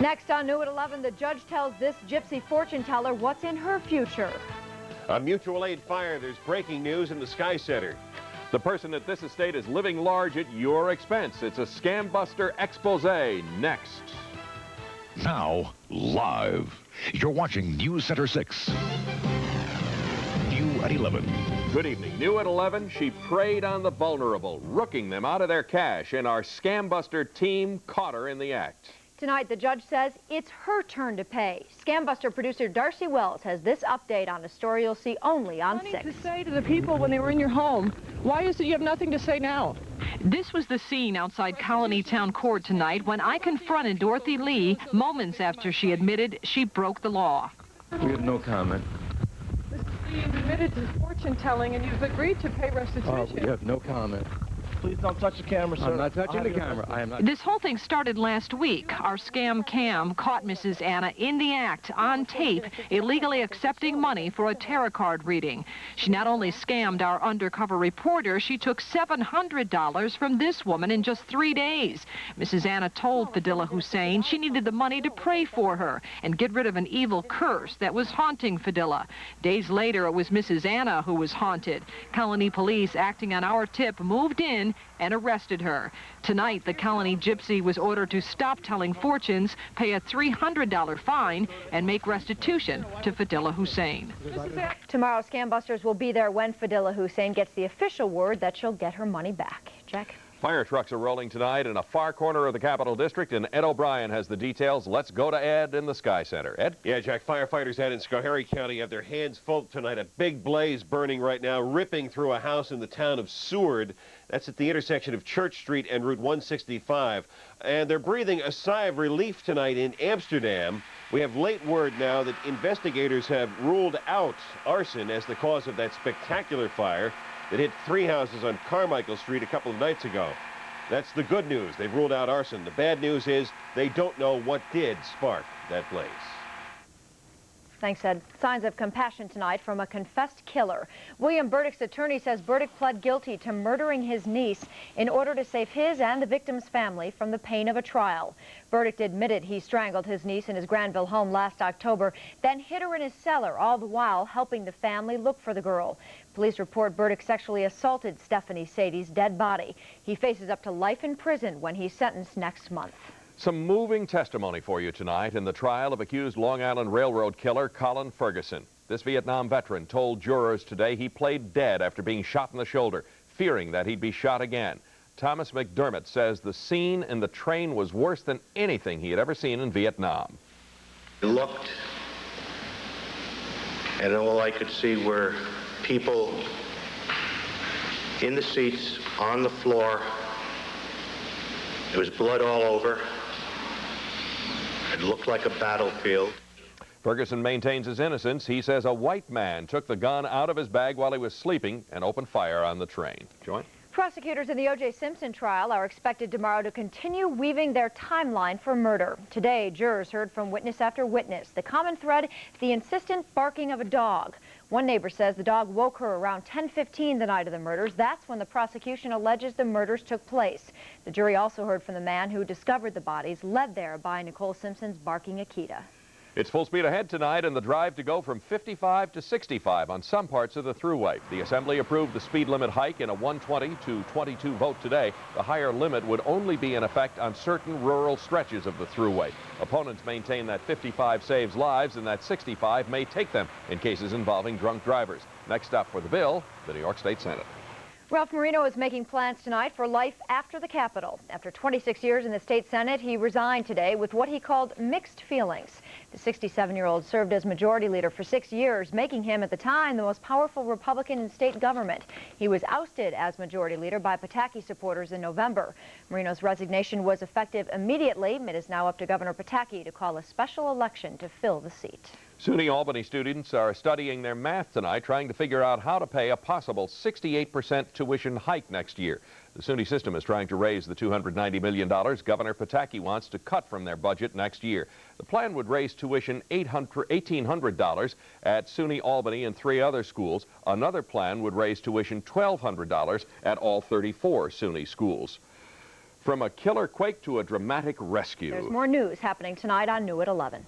Next on New at 11, the judge tells this gypsy fortune teller what's in her future. On mutual aid fire, there's breaking news in the Sky Center. The person at this estate is living large at your expense. It's a scam buster expose next. Now, live. You're watching NewsCenter 6. New at 11. Good evening. New at 11, she preyed on the vulnerable, rooking them out of their cash, and our scam buster team caught her in the act. Tonight, the judge says it's her turn to pay. Scam Buster producer Darcy Wells has this update on a story you'll see only on 6. To say to the people when they were in your home, why is it you have nothing to say now? This was the scene outside Colony Town Court tonight when I confronted Dorothy Lee moments after she admitted she broke the law. We have no comment. Mr. Lee, you've admitted to fortune telling and you've agreed to pay restitution. We have no comment. Please don't touch the camera, sir. I'm not touching the camera. I am not. This whole thing started last week. Our scam cam caught Mrs. Anna in the act, on tape, illegally accepting money for a tarot card reading. She not only scammed our undercover reporter, she took $700 from this woman in just 3 days. Mrs. Anna told Fadila Hussein she needed the money to pray for her and get rid of an evil curse that was haunting Fadila. Days later, it was Mrs. Anna who was haunted. Colony police, acting on our tip, moved in and arrested her. Tonight, the Colony gypsy was ordered to stop telling fortunes, pay a $300 fine, and make restitution to Fadila Hussein. Tomorrow, Scam Busters will be there when Fadila Hussein gets the official word that she'll get her money back. Jack? Fire trucks are rolling tonight in a far corner of the Capitol District, and Ed O'Brien has the details. Let's go to Ed in the Sky Center. Ed? Yeah, Jack, firefighters out in Schoharie County have their hands full tonight. A big blaze burning right now, ripping through a house in the town of Seward. That's at the intersection of Church Street and Route 165. And they're breathing a sigh of relief tonight in Amsterdam. We have late word now that investigators have ruled out arson as the cause of that spectacular fire that hit 3 houses on Carmichael Street a couple of nights ago. That's the good news. They've ruled out arson. The bad news is they don't know what did spark that blaze. Thanks, Ed. Signs of compassion tonight from a confessed killer. William Burdick's attorney says Burdick pled guilty to murdering his niece in order to save his and the victim's family from the pain of a trial. Burdick admitted he strangled his niece in his Granville home last October, then hid her in his cellar, all the while helping the family look for the girl. Police report Burdick sexually assaulted Stephanie Sadie's dead body. He faces up to life in prison when he's sentenced next month. Some moving testimony for you tonight in the trial of accused Long Island Railroad killer Colin Ferguson. This Vietnam veteran told jurors today he played dead after being shot in the shoulder, fearing that he'd be shot again. Thomas McDermott says the scene in the train was worse than anything he had ever seen in Vietnam. I looked, and all I could see were people in the seats, on the floor. There was blood all over. It looked like a battlefield. Ferguson maintains his innocence. He says a white man took the gun out of his bag while he was sleeping and opened fire on the train. JoAnne? Prosecutors in the O.J. Simpson trial are expected tomorrow to continue weaving their timeline for murder. Today, jurors heard from witness after witness. The common thread, the insistent barking of a dog. One neighbor says the dog woke her around 10:15 the night of the murders. That's when the prosecution alleges the murders took place. The jury also heard from the man who discovered the bodies, led there by Nicole Simpson's barking Akita. It's full speed ahead tonight in the drive to go from 55 to 65 on some parts of the thruway. The Assembly approved the speed limit hike in a 120 to 22 vote today. The higher limit would only be in effect on certain rural stretches of the thruway. Opponents maintain that 55 saves lives and that 65 may take them in cases involving drunk drivers. Next up for the bill, the New York State Senate. Ralph Marino is making plans tonight for life after the Capitol. After 26 years in the state Senate, he resigned today with what he called mixed feelings. The 67-year-old served as majority leader for 6 years, making him at the time the most powerful Republican in state government. He was ousted as majority leader by Pataki supporters in November. Marino's resignation was effective immediately. It is now up to Governor Pataki to call a special election to fill the seat. SUNY Albany students are studying their math tonight, trying to figure out how to pay a possible 68% tuition hike next year. The SUNY system is trying to raise the $290 million Governor Pataki wants to cut from their budget next year. The plan would raise tuition $1,800 at SUNY Albany and 3 other schools. Another plan would raise tuition $1,200 at all 34 SUNY schools. From a killer quake to a dramatic rescue. There's more news happening tonight on New at 11.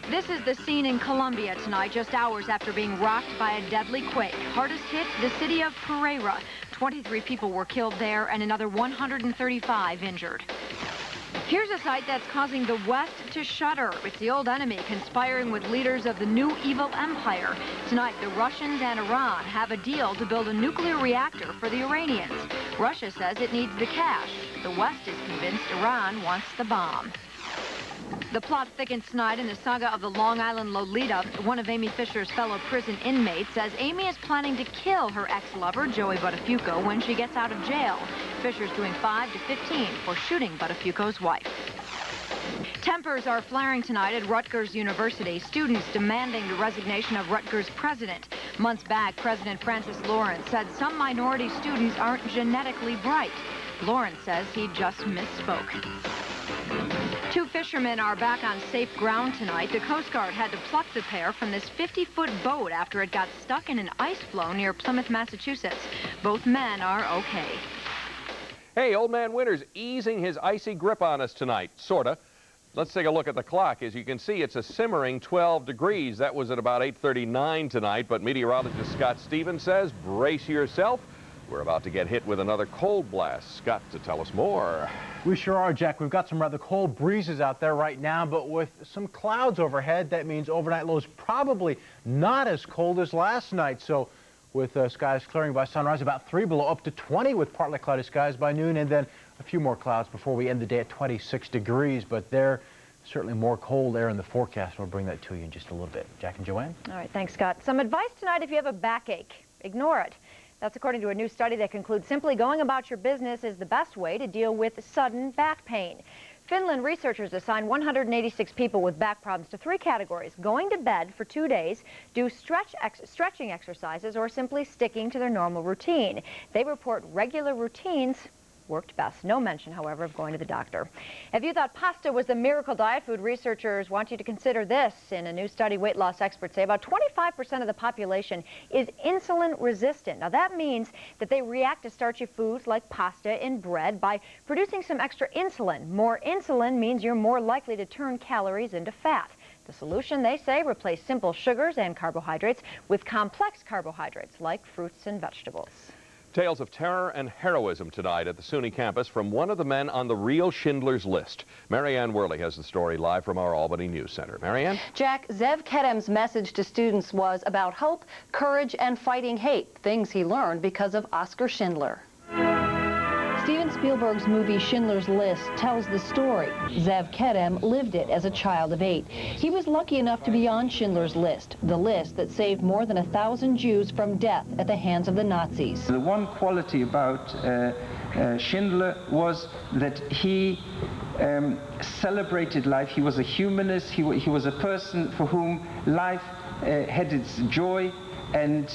This is the scene in Colombia tonight, just hours after being rocked by a deadly quake. Hardest hit, the city of Pereira. 23 people were killed there and another 135 injured. Here's a site that's causing the West to shudder. It's the old enemy conspiring with leaders of the new evil empire. Tonight, the Russians and Iran have a deal to build a nuclear reactor for the Iranians. Russia says it needs the cash. The West is convinced Iran wants the bomb. The plot thickens tonight in the saga of the Long Island Lolita. One of Amy Fisher's fellow prison inmates says Amy is planning to kill her ex-lover, Joey Buttafuoco, when she gets out of jail. Fisher's doing 5 to 15 for shooting Buttafuoco's wife. Tempers are flaring tonight at Rutgers University. Students demanding the resignation of Rutgers president. Months back, President Francis Lawrence said some minority students aren't genetically bright. Lawrence says he just misspoke. 2 fishermen are back on safe ground tonight. The Coast Guard had to pluck the pair from this 50-foot boat after it got stuck in an ice floe near Plymouth, Massachusetts. Both men are okay. Hey, Old Man Winter's easing his icy grip on us tonight, sorta. Let's take a look at the clock. As you can see, it's a simmering 12 degrees. That was at about 8:39 tonight, but meteorologist Scott Stevens says, brace yourself. We're about to get hit with another cold blast. Scott, to tell us more. We sure are, Jack. We've got some rather cold breezes out there right now, but with some clouds overhead, that means overnight lows probably not as cold as last night. So with skies clearing by sunrise, about 3 below, up to 20 with partly cloudy skies by noon, and then a few more clouds before we end the day at 26 degrees. But there's certainly more cold air in the forecast. We'll bring that to you in just a little bit. Jack and Joanne? All right, thanks, Scott. Some advice tonight if you have a backache. Ignore it. That's according to a new study that concludes simply going about your business is the best way to deal with sudden back pain. Finland researchers assigned 186 people with back problems to 3 categories: going to bed for 2 days, do stretching exercises, or simply sticking to their normal routine. They report regular routines worked best. No mention, however, of going to the doctor. If you thought pasta was the miracle diet food, researchers want you to consider this. In a new study, weight loss experts say about 25% of the population is insulin resistant. Now that means that they react to starchy foods like pasta and bread by producing some extra insulin. More insulin means you're more likely to turn calories into fat. The solution, they say, replace simple sugars and carbohydrates with complex carbohydrates like fruits and vegetables. Tales of terror and heroism tonight at the SUNY campus from one of the men on the real Schindler's List. Marianne Worley has the story live from our Albany News Center. Marianne? Jack, Zev Kedem's message to students was about hope, courage, and fighting hate, things he learned because of Oskar Schindler. Steven Spielberg's movie Schindler's List tells the story. Zev Kedem lived it as a child of 8. He was lucky enough to be on Schindler's List, the list that saved more than 1,000 Jews from death at the hands of the Nazis. The one quality about Schindler was that he celebrated life. He was a humanist. He was a person for whom life had its joy. And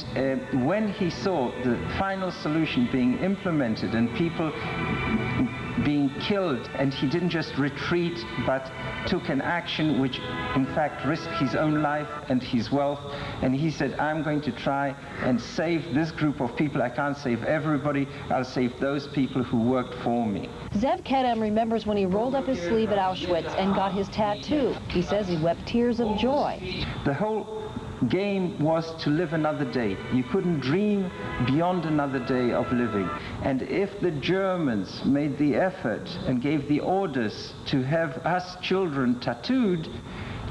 when he saw the final solution being implemented and people being killed, and he didn't just retreat but took an action which in fact risked his own life and his wealth, and he said, I'm going to try and save this group of people. I can't save everybody. I'll save those people who worked for me. Zev Kedem remembers when he rolled up his sleeve at Auschwitz and got his tattoo. He says he wept tears of joy. The whole game was to live another day. You couldn't dream beyond another day of living. And if the Germans made the effort and gave the orders to have us children tattooed,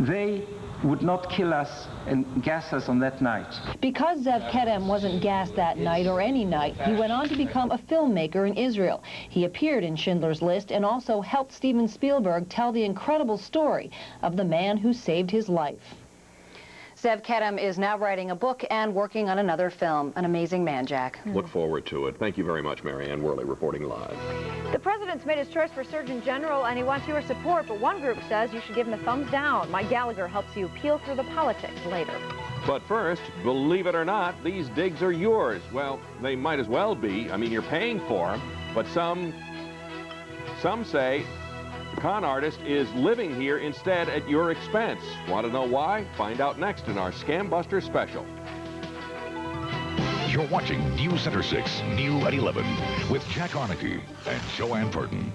they would not kill us and gas us on that night. Because Zev Kedem wasn't gassed that night or any night, he went on to become a filmmaker in Israel. He appeared in Schindler's List and also helped Steven Spielberg tell the incredible story of the man who saved his life. Zev Kedem is now writing a book and working on another film. An amazing man, Jack. Look forward to it. Thank you very much, Marianne Worley, reporting live. The president's made his choice for Surgeon General, and he wants your support, but one group says you should give him a thumbs down. Mike Gallagher helps you peel through the politics later. But first, believe it or not, these digs are yours. Well, they might as well be. I mean, you're paying for them, but some say the con artist is living here instead at your expense. Want to know why? Find out next in our Scam Buster special. You're watching NewsCenter 6, New at 11, with Jack Aernecke and JoAnne Purtan.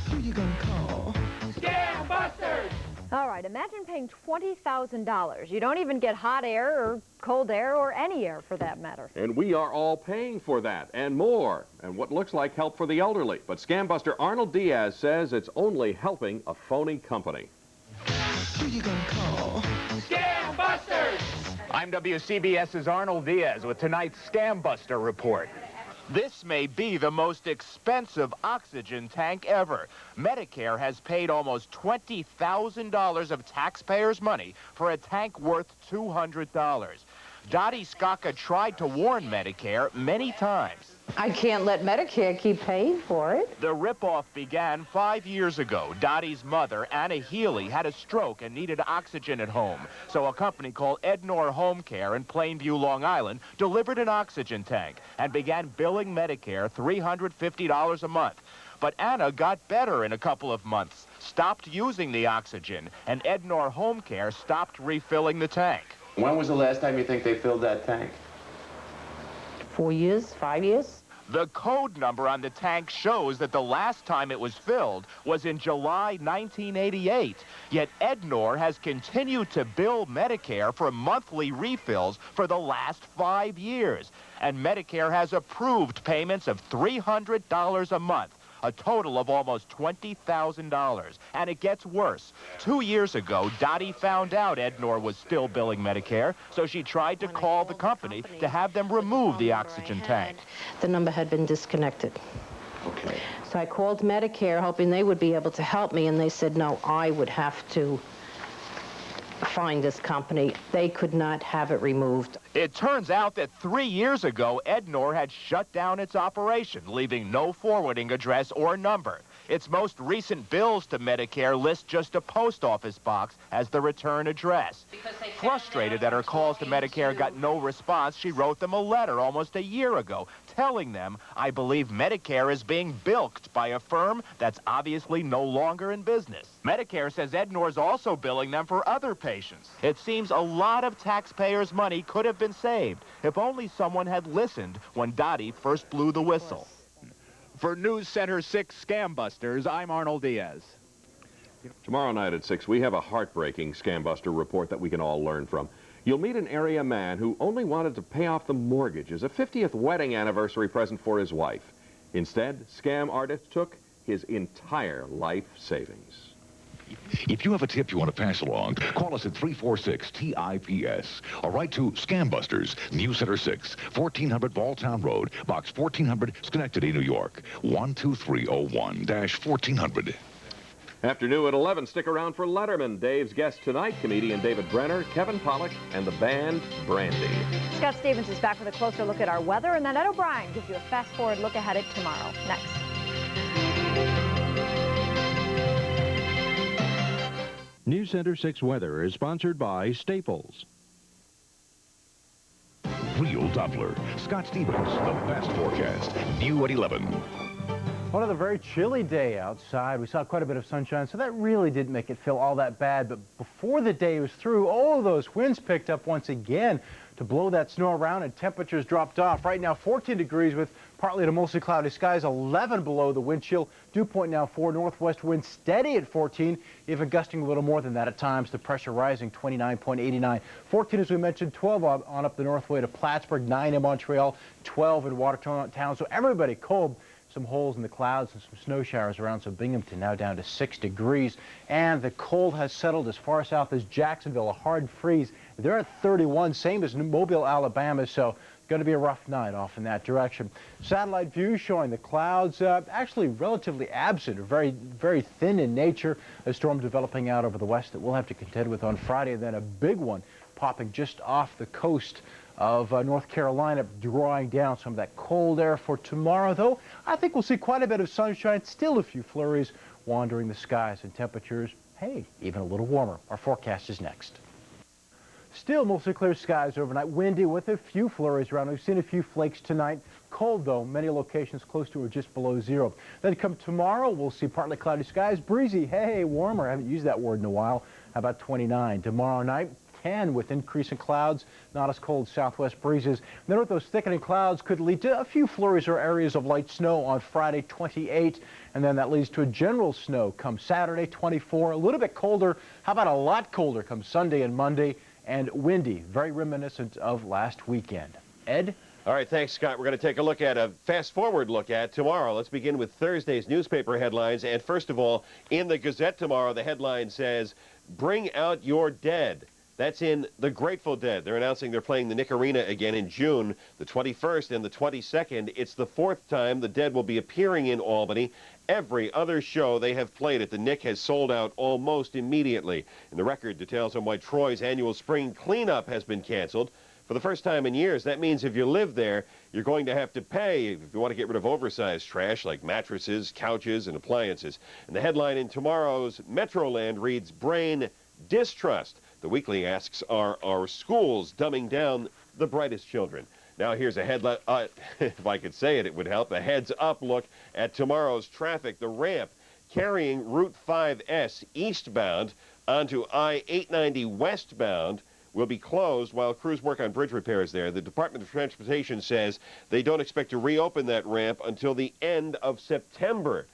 Who you gonna call? Scam Busters! All right, imagine paying $20,000. You don't even get hot air or cold air or any air for that matter. And we are all paying for that and more, and what looks like help for the elderly. But scam buster Arnold Diaz says it's only helping a phony company. Who you gonna call? Scam Busters! I'm WCBS's Arnold Diaz with tonight's Scam Buster report. This may be the most expensive oxygen tank ever. Medicare has paid almost $20,000 of taxpayers' money for a tank worth $200. Dottie Skaka tried to warn Medicare many times. I can't let Medicare keep paying for it. The ripoff began 5 years ago. Dottie's mother, Anna Healy, had a stroke and needed oxygen at home. So a company called Ednor Home Care in Plainview, Long Island, delivered an oxygen tank and began billing Medicare $350 a month. But Anna got better in a couple of months, stopped using the oxygen, and Ednor Home Care stopped refilling the tank. When was the last time you think they filled that tank? 4 years, 5 years. The code number on the tank shows that the last time it was filled was in July 1988. Yet Ednor has continued to bill Medicare for monthly refills for the last 5 years. And Medicare has approved payments of $300 a month, a total of almost $20,000. And it gets worse. 2 years ago, Dottie found out Ednor was still billing Medicare, so she tried to call the company to have them remove the oxygen tank. The number had been disconnected. Okay. So I called Medicare hoping they would be able to help me, and they said, no, I would have to find this company. They could not have it removed. It turns out that 3 years ago, Ednor had shut down its operation, leaving no forwarding address or number. Its most recent bills to Medicare list just a post office box as the return address. Frustrated that her calls to Medicare got no response, she wrote them a letter almost a year ago, telling them, I believe Medicare is being bilked by a firm that's obviously no longer in business. Medicare says Ednor's also billing them for other patients. It seems a lot of taxpayers' money could have been saved if only someone had listened when Dottie first blew the whistle. For NewsCenter 6 Scam Busters, I'm Arnold Diaz. Tomorrow night at 6, we have a heartbreaking scam buster report that we can all learn from. You'll meet an area man who only wanted to pay off the mortgage as a 50th wedding anniversary present for his wife. Instead, scam artist took his entire life savings. If you have a tip you want to pass along, call us at 346-TIPS or write to Scam Busters, NewsCenter 6, 1400 Balltown Road, Box 1400, Schenectady, New York, 12301-1400. Afternoon at 11, stick around for Letterman. Dave's guest tonight, comedian David Renner, Kevin Pollak, and the band Brandy. Scott Stevens is back with a closer look at our weather, and then Ed O'Brien gives you a fast-forward look ahead at tomorrow. Next. NewsCenter 6 weather is sponsored by Staples. Real Doppler. Scott Stevens, the best forecast. New at 11. Another very chilly day outside. We saw quite a bit of sunshine, so that really didn't make it feel all that bad. But before the day was through, oh, those winds picked up once again to blow that snow around, and temperatures dropped off. Right now, 14 degrees with partly to mostly cloudy skies, 11 below the wind chill. Dew point now 4, northwest wind steady at 14, even gusting a little more than that at times. The pressure rising 29.89. 14, as we mentioned, 12 on up the northway to Plattsburgh, 9 in Montreal, 12 in Watertown. So everybody cold. Some holes in the clouds and some snow showers around so Binghamton now down to 6 degrees. And the cold has settled as far south as Jacksonville, a hard freeze. They're at 31, same as Mobile, Alabama, so going to be a rough night off in that direction. Satellite view showing the clouds actually relatively absent, or very, very thin in nature. A storm developing out over the west that we'll have to contend with on Friday, and then a big one popping just off the coast of North Carolina, drawing down some of that cold air for tomorrow, though I think we'll see quite a bit of sunshine, still a few flurries wandering the skies, and temperatures, hey, even a little warmer. Our forecast is next. Still mostly clear skies overnight, windy with a few flurries around. We've seen a few flakes tonight. Cold, though, many locations close to or just below zero. Then come tomorrow, we'll see partly cloudy skies, breezy, hey, warmer. I haven't used that word in a while. How about 29? Tomorrow night, 10 with increasing clouds, not as cold southwest breezes. Then with those thickening clouds could lead to a few flurries or areas of light snow on Friday, 28. And then that leads to a general snow come Saturday, 24. A little bit colder. How about a lot colder come Sunday and Monday? And windy, very reminiscent of last weekend. Ed? All right, thanks, Scott. We're going to take a look at a fast-forward look at tomorrow. Let's begin with Thursday's newspaper headlines. And first of all, in the Gazette tomorrow, the headline says, "Bring out your dead." That's in the Grateful Dead. They're announcing they're playing the Nick Arena again in June, the 21st and the 22nd. It's the 4th time the Dead will be appearing in Albany. Every other show they have played at the Nick has sold out almost immediately. And the Record details on why Troy's annual spring cleanup has been canceled. For the first time in years, that means if you live there, you're going to have to pay if you want to get rid of oversized trash like mattresses, couches, and appliances. And the headline in tomorrow's Metroland reads, "Brain Distrust." The Weekly asks, are our schools dumbing down the brightest children? Now here's a headline, if I could say it, it would help, a heads-up look at tomorrow's traffic. The ramp carrying Route 5S eastbound onto I-890 westbound will be closed while crews work on bridge repairs there. The Department of Transportation says they don't expect to reopen that ramp until the end of September.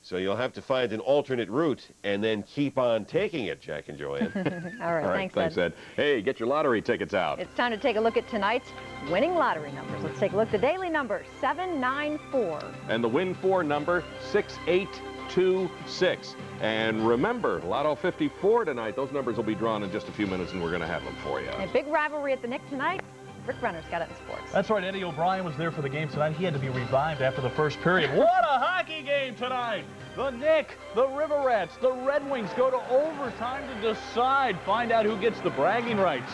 So you'll have to find an alternate route and then keep on taking it, Jack and Joanne. All right, thanks, Ed. Hey, get your lottery tickets out. It's time to take a look at tonight's winning lottery numbers. Let's take a look. The daily number, 794. And the win for number, 6826. And remember, Lotto 54 tonight. Those numbers will be drawn in just a few minutes, and we're going to have them for you. A big rivalry at the Nick tonight. Ric Renner's got it in sports. That's right. Eddie O'Brien was there for the game tonight. He had to be revived after the first period. What a hockey game tonight! The Nick, the River Rats, the Red Wings go to overtime to decide. Find out who gets the bragging rights.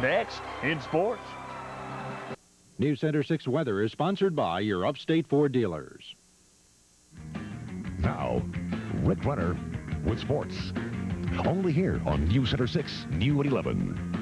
Next in sports. NewsCenter 6 weather is sponsored by your Upstate Ford dealers. Now, Ric Renner with sports. Only here on NewsCenter 6, new at 11.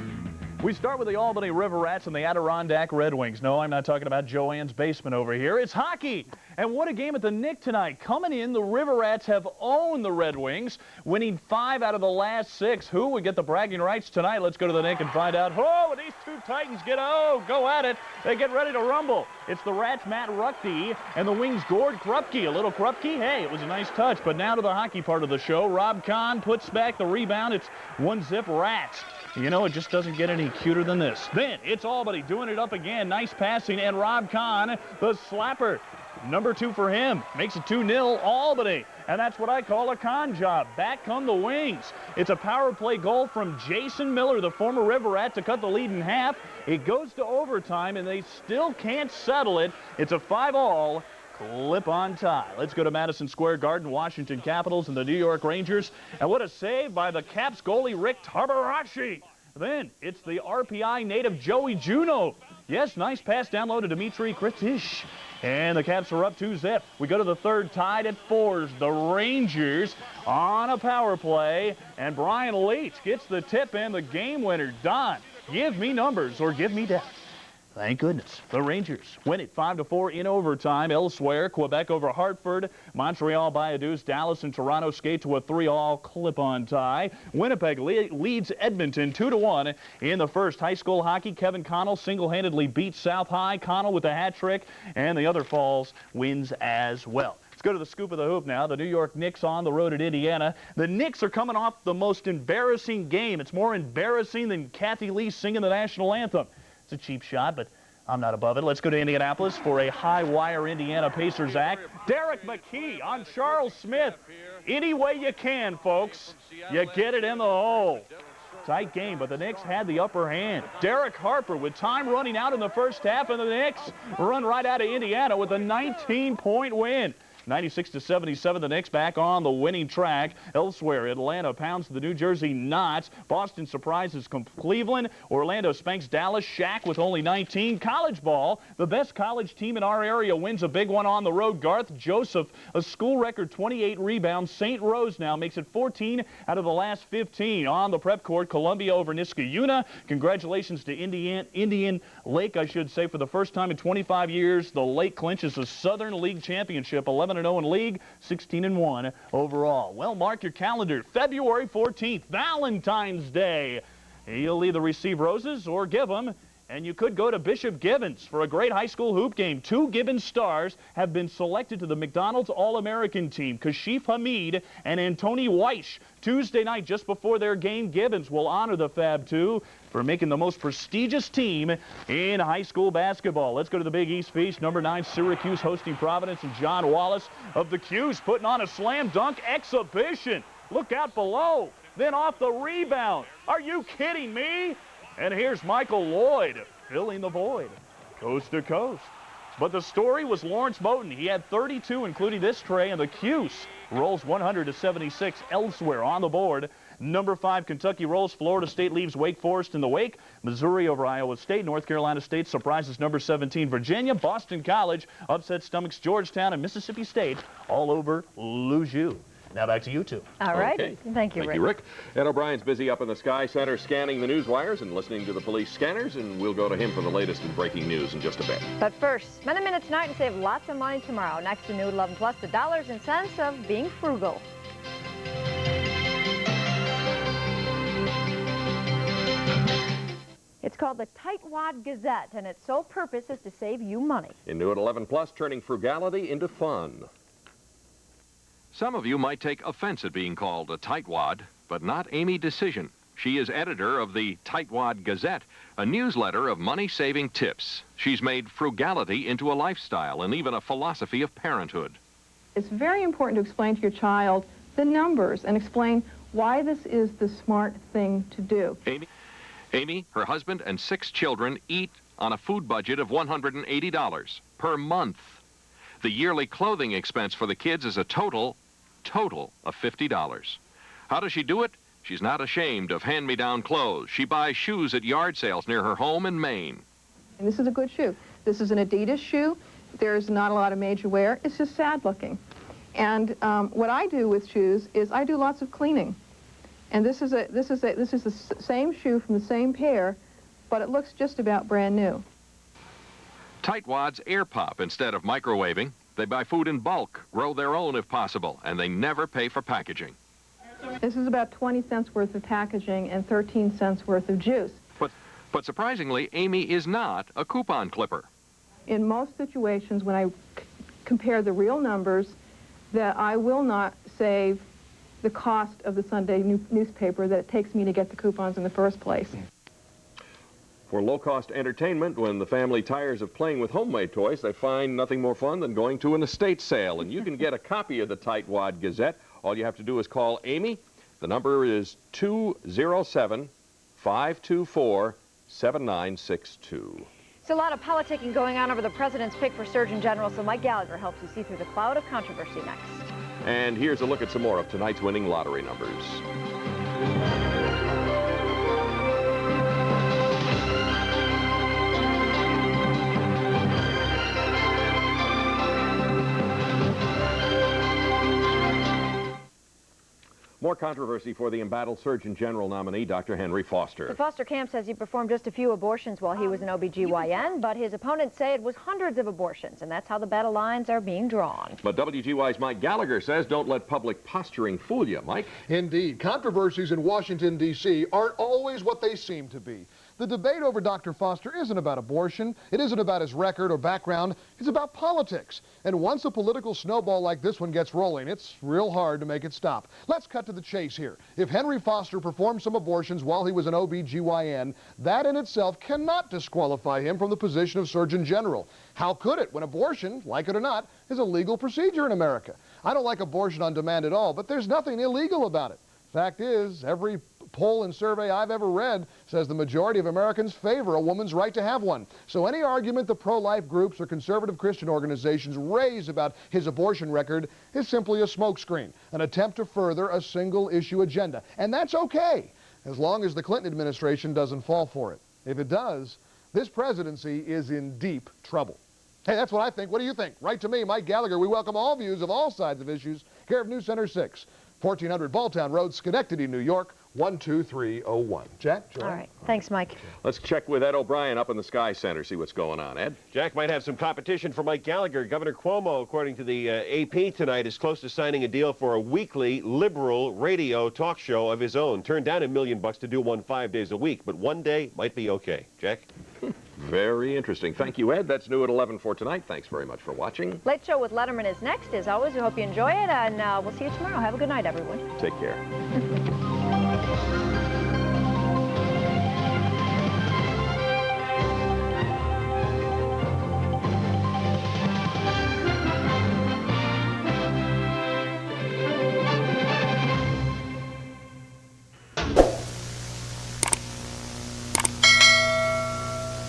We start with the Albany River Rats and the Adirondack Red Wings. No, I'm not talking about Joanne's basement over here. It's hockey. And what a game at the Nick tonight. Coming in, the River Rats have owned the Red Wings, winning 5 out of the last 6. Who would get the bragging rights tonight? Let's go to the Nick and find out. Oh, these two Titans go at it. They get ready to rumble. It's the Rats' Matt Ruckty and the Wings' Gord Krupke. A little Krupke. Hey, it was a nice touch. But now to the hockey part of the show. Rob Kahn puts back the rebound. It's 1-zip Rats. You know, it just doesn't get any cuter than this. Then it's Albany doing it up again. Nice passing, and Rob Kahn, the slapper. Number 2 for him. Makes it 2-0 Albany. And that's what I call a Kahn job. Back come the Wings. It's a power play goal from Jason Miller, the former River Rat, to cut the lead in half. It goes to overtime, and they still can't settle it. It's a 5-all. Clip-on tie. Let's go to Madison Square Garden, Washington Capitals and the New York Rangers. And what a save by the Caps goalie, Rick Tarbarashi. Then it's the RPI native Joey Juneau. Yes, nice pass down low to Dmitry Kritish. And the Caps are up 2-zip. We go to the third, tied at 4. The Rangers on a power play. And Brian Leach gets the tip and the game winner. Don, give me numbers or give me death. Thank goodness. The Rangers win it 5-4 in overtime. Elsewhere, Quebec over Hartford. Montreal by a deuce. Dallas and Toronto skate to a 3-all clip-on tie. Winnipeg leads Edmonton 2-1 in the first. High school hockey, Kevin Connell single-handedly beats South High. Connell with a hat trick, and the other Falls wins as well. Let's go to the scoop of the hoop now. The New York Knicks on the road at Indiana. The Knicks are coming off the most embarrassing game. It's more embarrassing than Kathy Lee singing the national anthem. It's a cheap shot, but I'm not above it. Let's go to Indianapolis for a high-wire Indiana Pacers act. Derek McKee on Charles Smith. Any way you can, folks. You get it in the hole. Tight game, but the Knicks had the upper hand. Derek Harper with time running out in the first half, and the Knicks run right out of Indiana with a 19-point win. 96-77, the Knicks back on the winning track. Elsewhere, Atlanta pounds the New Jersey Knots. Boston surprises Cleveland. Orlando spanks Dallas. Shaq with only 19. College ball, the best college team in our area wins a big one on the road. Garth Joseph, a school record 28 rebounds. St. Rose now makes it 14 out of the last 15. On the prep court, Columbia over Niskayuna. Congratulations to Indian Lake, I should say. For the first time in 25 years, the Lake clinches the Southern League Championship. 11-0 in league, 16-1 overall. Well, mark your calendar. February 14th, Valentine's Day. You'll either receive roses or give them. And you could go to Bishop Gibbons for a great high school hoop game. 2 Gibbons stars have been selected to the McDonald's All-American team. Kashif Hamid and Antoni Weish. Tuesday night, just before their game, Gibbons will honor the Fab 2 for making the most prestigious team in high school basketball. Let's go to the Big East Feast. Number 9, Syracuse hosting Providence, and John Wallace of the Qs putting on a slam dunk exhibition. Look out below. Then off the rebound. Are you kidding me? And here's Michael Lloyd filling the void, coast to coast. But the story was Lawrence Moten. He had 32, including this tray, and the Cuse rolls 100-76 elsewhere on the board. Number 5, Kentucky rolls. Florida State leaves Wake Forest in the wake. Missouri over Iowa State. North Carolina State surprises number 17, Virginia. Boston College upsets stomachs Georgetown, and Mississippi State all over Louisville. Now back to you two. All right. Okay. Thank you, Rick. Thank you, Rick. Ed O'Brien's busy up in the Sky Center scanning the news wires and listening to the police scanners, and we'll go to him for the latest in breaking news in just a bit. But first, spend a minute tonight and save lots of money tomorrow. Next to New at 11 Plus, the dollars and cents of being frugal. It's called the Tightwad Gazette, and its sole purpose is to save you money. In New at 11 Plus, turning frugality into fun. Some of you might take offense at being called a tightwad, but not Amy Decision. She is editor of the Tightwad Gazette, a newsletter of money-saving tips. She's made frugality into a lifestyle and even a philosophy of parenthood. It's very important to explain to your child the numbers and explain why this is the smart thing to do. Amy, her husband, and 6 children eat on a food budget of $180 per month. The yearly clothing expense for the kids is a total of $50. How does she do it? She's not ashamed of hand-me-down clothes. She buys shoes at yard sales near her home in Maine. And this is a good shoe. This is an Adidas shoe. There's not a lot of major wear. It's just sad looking. And what I do with shoes is I do lots of cleaning. And this is the same shoe from the same pair, but it looks just about brand new. Tightwads air pop instead of microwaving. They buy food in bulk, grow their own if possible, and they never pay for packaging. This is about 20 cents worth of packaging and 13 cents worth of juice. But surprisingly, Amy is not a coupon clipper. In most situations, when I compare the real numbers, that I will not save the cost of the Sunday newspaper that it takes me to get the coupons in the first place. For low-cost entertainment, when the family tires of playing with homemade toys, they find nothing more fun than going to an estate sale. And you can get a copy of the Tightwad Gazette. All you have to do is call Amy. The number is 207-524-7962. It's a lot of politicking going on over the president's pick for Surgeon General, so Mike Gallagher helps you see through the cloud of controversy next. And here's a look at some more of tonight's winning lottery numbers. More controversy for the embattled Surgeon General nominee, Dr. Henry Foster. The Foster camp says he performed just a few abortions while he was an OBGYN, but his opponents say it was hundreds of abortions, and that's how the battle lines are being drawn. But WGY's Mike Gallagher says don't let public posturing fool you. Mike? Indeed. Controversies in Washington, D.C. aren't always what they seem to be. The debate over Dr. Foster isn't about abortion. It isn't about his record or background. It's about politics. And once a political snowball like this one gets rolling, it's real hard to make it stop. Let's cut to the chase here. If Henry Foster performed some abortions while he was an OBGYN, that in itself cannot disqualify him from the position of Surgeon General. How could it when abortion, like it or not, is a legal procedure in America? I don't like abortion on demand at all, but there's nothing illegal about it. Fact is, every poll and survey I've ever read says the majority of Americans favor a woman's right to have one. So any argument the pro-life groups or conservative Christian organizations raise about his abortion record is simply a smokescreen, an attempt to further a single-issue agenda. And that's okay, as long as the Clinton administration doesn't fall for it. If it does, this presidency is in deep trouble. Hey, that's what I think. What do you think? Write to me, Mike Gallagher. We welcome all views of all sides of issues, care of NewsCenter 6, 1400 Balltown Road, Schenectady, New York, 12301. Jack, Joanne? All right. Thanks, Mike. Let's check with Ed O'Brien up in the Sky Center, see what's going on. Ed? Jack might have some competition for Mike Gallagher. Governor Cuomo, according to the AP tonight, is close to signing a deal for a weekly liberal radio talk show of his own. Turned down $1 million to do one 5 days a week, but one day might be okay. Jack? Very interesting. Thank you, Ed. That's new at 11 for tonight. Thanks very much for watching. Late Show with Letterman is next. As always, we hope you enjoy it, and we'll see you tomorrow. Have a good night, everyone. Take care.